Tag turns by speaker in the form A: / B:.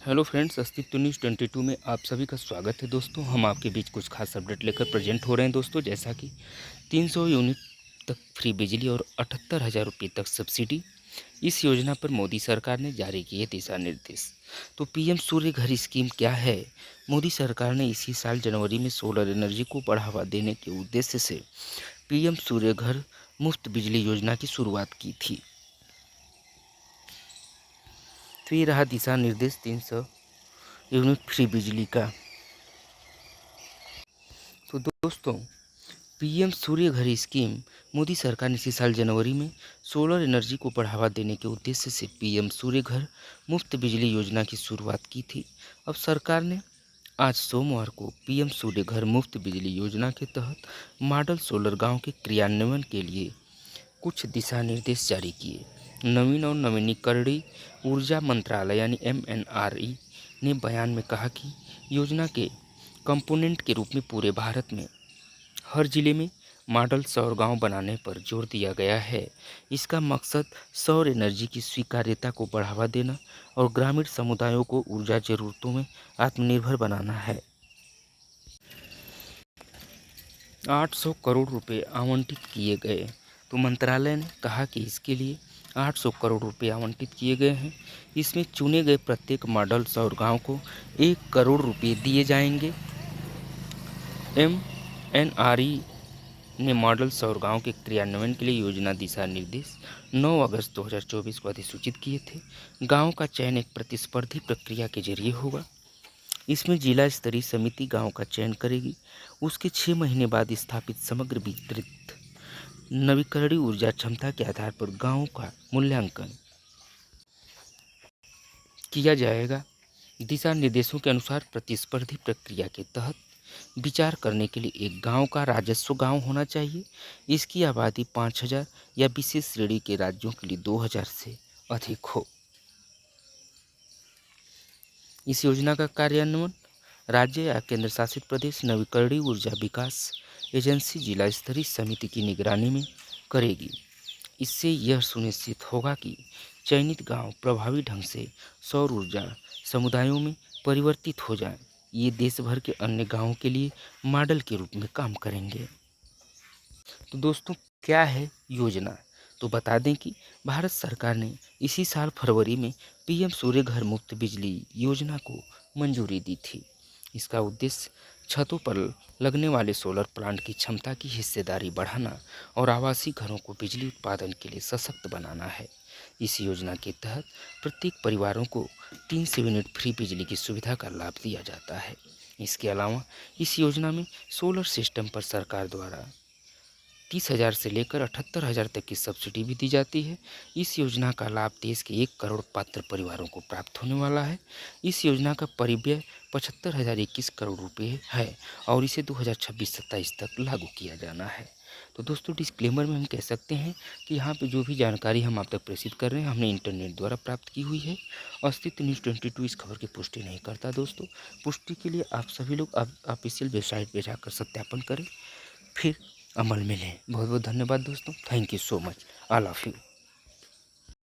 A: Hello friends, अस्तित्व news 22 में आप सभी का स्वागत है। दोस्तों, हम आपके बीच कुछ खास अपडेट लेकर प्रेजेंट हो रहे हैं। दोस्तों, जैसा कि 300 यूनिट तक फ्री बिजली और 78,000 रुपये तक सब्सिडी, इस योजना पर मोदी सरकार ने जारी किए दिशा निर्देश। तो पीएम सूर्य घर स्कीम क्या है? मोदी सरकार ने इसी साल जनवरी में सोलर एनर्जी को बढ़ावा देने के उद्देश्य से पीएम सूर्य घर मुफ्त बिजली योजना की शुरुआत की थी। तो ये रहा दिशा निर्देश 300 यूनिट फ्री बिजली का। तो दोस्तों, पीएम सूर्य घर स्कीम, मोदी सरकार ने इसी साल जनवरी में सोलर एनर्जी को बढ़ावा देने के उद्देश्य से पीएम सूर्य घर मुफ्त बिजली योजना की शुरुआत की थी। अब सरकार ने आज सोमवार को पीएम सूर्य घर मुफ्त बिजली योजना के तहत मॉडल सोलर गांव के क्रियान्वयन के लिए कुछ दिशा निर्देश जारी किए। नवीन और नवीनीकरणीय ऊर्जा मंत्रालय यानी MNRE ने बयान में कहा कि योजना के कंपोनेंट के रूप में पूरे भारत में हर जिले में मॉडल सौर गांव बनाने पर जोर दिया गया है। इसका मकसद सौर एनर्जी की स्वीकार्यता को बढ़ावा देना और ग्रामीण समुदायों को ऊर्जा जरूरतों में आत्मनिर्भर बनाना है। 800 करोड़ रुपए आवंटित किए गए। तो मंत्रालय ने कहा कि इसके लिए 800 करोड़ रुपए आवंटित किए गए हैं। इसमें चुने गए प्रत्येक मॉडल सौर गांव को 1 करोड़ रुपए दिए जाएंगे। MNRE ने मॉडल सौर गांव के क्रियान्वयन के लिए योजना दिशा निर्देश 9 अगस्त 2024 को अधिसूचित किए थे। गांव का चयन एक प्रतिस्पर्धी प्रक्रिया के जरिए होगा। इसमें जिला स्तरीय समिति गांव का चयन करेगी। उसके 6 महीने बाद स्थापित समग्र वितरित नवीकरणीय ऊर्जा क्षमता के आधार पर गांव का मूल्यांकन किया जाएगा। दिशा निर्देशों के अनुसार प्रतिस्पर्धी प्रक्रिया के तहत विचार करने के लिए एक गांव का राजस्व गांव होना चाहिए। इसकी आबादी 5,000 या विशेष श्रेणी के राज्यों के लिए 2,000 से अधिक हो। इस योजना का कार्यान्वयन राज्य या केंद्र शासित प्रदेश नवीकरणीय ऊर्जा विकास एजेंसी जिला स्तरीय समिति की निगरानी में करेगी। इससे यह सुनिश्चित होगा कि चयनित गांव प्रभावी ढंग से सौर ऊर्जा समुदायों में परिवर्तित हो जाएं। ये देश भर के अन्य गांवों के लिए मॉडल के रूप में काम करेंगे। तो दोस्तों, क्या है योजना? तो बता दें कि भारत सरकार ने इसी साल फरवरी में पीएम सूर्य घर मुफ्त बिजली योजना को मंजूरी दी थी। इसका उद्देश्य छतों पर लगने वाले सोलर प्लांट की क्षमता की हिस्सेदारी बढ़ाना और आवासीय घरों को बिजली उत्पादन के लिए सशक्त बनाना है। इस योजना के तहत प्रत्येक परिवारों को 300 यूनिट फ्री बिजली की सुविधा का लाभ दिया जाता है। इसके अलावा इस योजना में सोलर सिस्टम पर सरकार द्वारा 30,000 से लेकर 78,000 तक की सब्सिडी भी दी जाती है। इस योजना का लाभ देश के 1 करोड़ पात्र परिवारों को प्राप्त होने वाला है। इस योजना का परिव्यय 75,021 करोड़ रुपए है और इसे 2026-27 तक लागू किया जाना है। तो दोस्तों, डिस्क्लेमर में हम कह सकते हैं कि यहाँ पे जो भी जानकारी हम आप तक प्रेषित कर रहे हैं, हमने इंटरनेट द्वारा प्राप्त की हुई है। अस्तित्व न्यूज़ 22 इस खबर की पुष्टि नहीं करता। दोस्तों, पुष्टि के लिए आप सभी लोग ऑफिशियल वेबसाइट पर जाकर सत्यापन करें, फिर अमल में लें। बहुत बहुत धन्यवाद दोस्तों। Thank you so much. All of you.